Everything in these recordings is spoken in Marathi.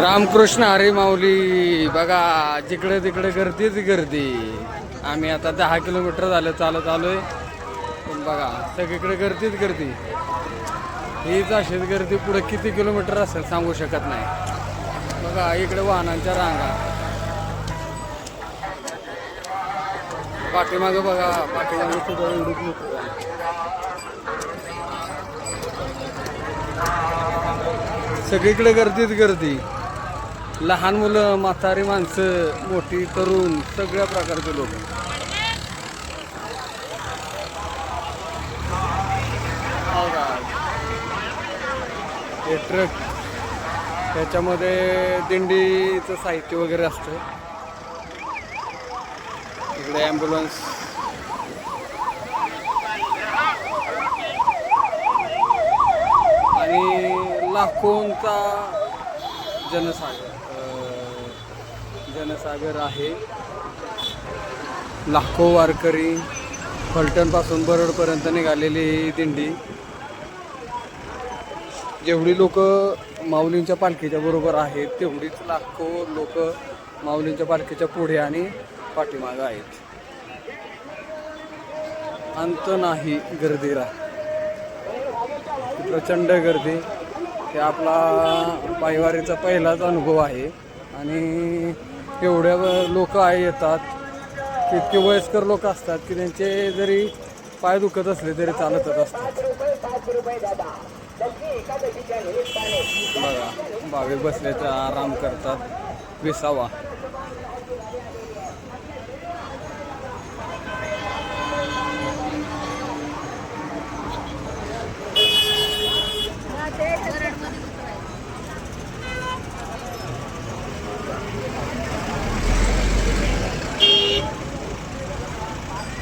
रामकृष्ण हरी माऊली बघा, जिकडे तिकडे गर्दीच गर्दी. आम्ही आता 10 किलोमीटर झालं चालत आलोय, पण बघा सगळीकडे गर्दीच गर्दी. हीच अशीच गर्दी पुढे किती किलोमीटर असेल सांगू शकत नाही. बघा इकडे वाहनांच्या रांगा, पाठीमागं बघा, पाठीमागं सुद्धा एवढीच लोक. सगळीकडे गर्दीच गर्दी. लहान मुलं, म्हातारी माणसं, मोठी तरुण, सगळ्या प्रकारचे लोक. हे ट्रक, त्याच्यामध्ये दिंडीचं साहित्य वगैरे असतं. इकडे ॲम्ब्युलन्स, आणि लाखोंचा जनसागर आहे. लाखो वारकरी फलटणपासून बरडपर्यंत निघालेली ही दिंडी. जेवढी लोक माऊलींच्या पालखीच्या बरोबर आहेत, तेवढीच लाखो लोक माऊलींच्या पालखीच्या पुढे आणि पाठीमागं आहेत. अंत नाही गर्दीला, प्रचंड गर्दी. हे आपला पायवारीचा पहिलाच अनुभव आहे. आणि एवढ्या लोक येतात की इतके वयस्कर लोक असतात की त्यांचे जरी पाय दुखत असले तरी चालतच असतात. बघा भाविक बसले तर आराम करतात, विसावा.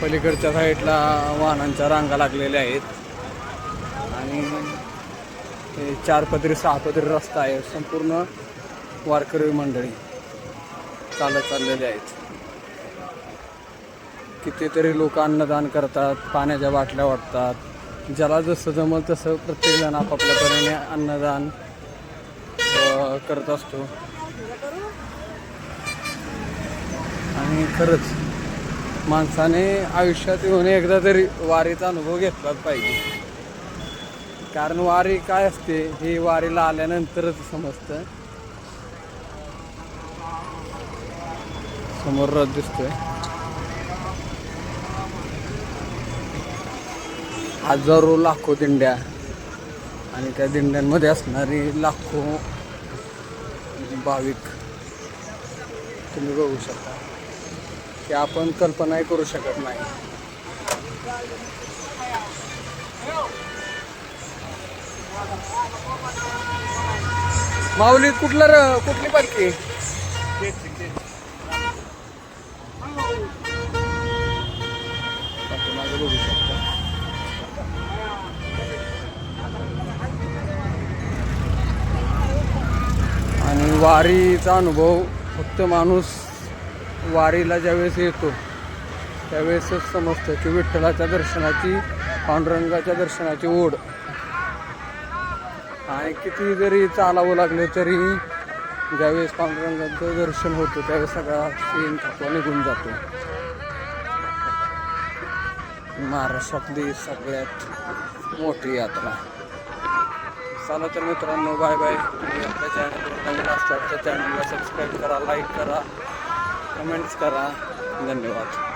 पलीकडच्या साईडला वाहनांच्या रांगा लागलेल्या आहेत आणि 4 पदरी 6 पदरी रस्ता आहे. संपूर्ण वारकरी मंडळी चालत चाललेले आहेत. कितीतरी लोक अन्नदान करतात, पाण्याच्या बाटल्या वाटतात. ज्याला जसं जमल तसं प्रत्येकजण आपापल्या परीने अन्नदान करत असतो. आणि खरंच माणसाने आयुष्यात येऊन एकदा तरी वारीचा अनुभव घेतलाच पाहिजे. कारण वारी काय असते हे वारीला आल्यानंतरच समजतं. समोर रथ दिसतोय. हजारो लाखो दिंड्या आणि त्या दिंड्यांमध्ये असणारी लाखो भाविक तुम्ही बघू शकता की आपण कल्पनाही करू शकत नाही. माऊली कुठली पालखी? बघू शकता. आणि वारीचा अनुभव फक्त माणूस वारीला ज्यावेळेस येतो त्यावेळेसच समजतं की विठ्ठलाच्या दर्शनाची, पांडुरंगाच्या दर्शनाची ओढ. आणि किती जरी चालावं लागलं तरी ज्यावेळेस पांडुरंगाचं दर्शन होतं त्यावेळेस सगळा सीन थकवा निघून जातो. महाराष्ट्रातली सगळ्यात मोठी यात्रा. चला तर मित्रांनो, बाय बाय. तुम्ही आपल्या चॅनलवर नवीन असतात तर चॅनलला सबस्क्राईब करा, लाईक करा, कमेंट्स करा. धन्यवाद.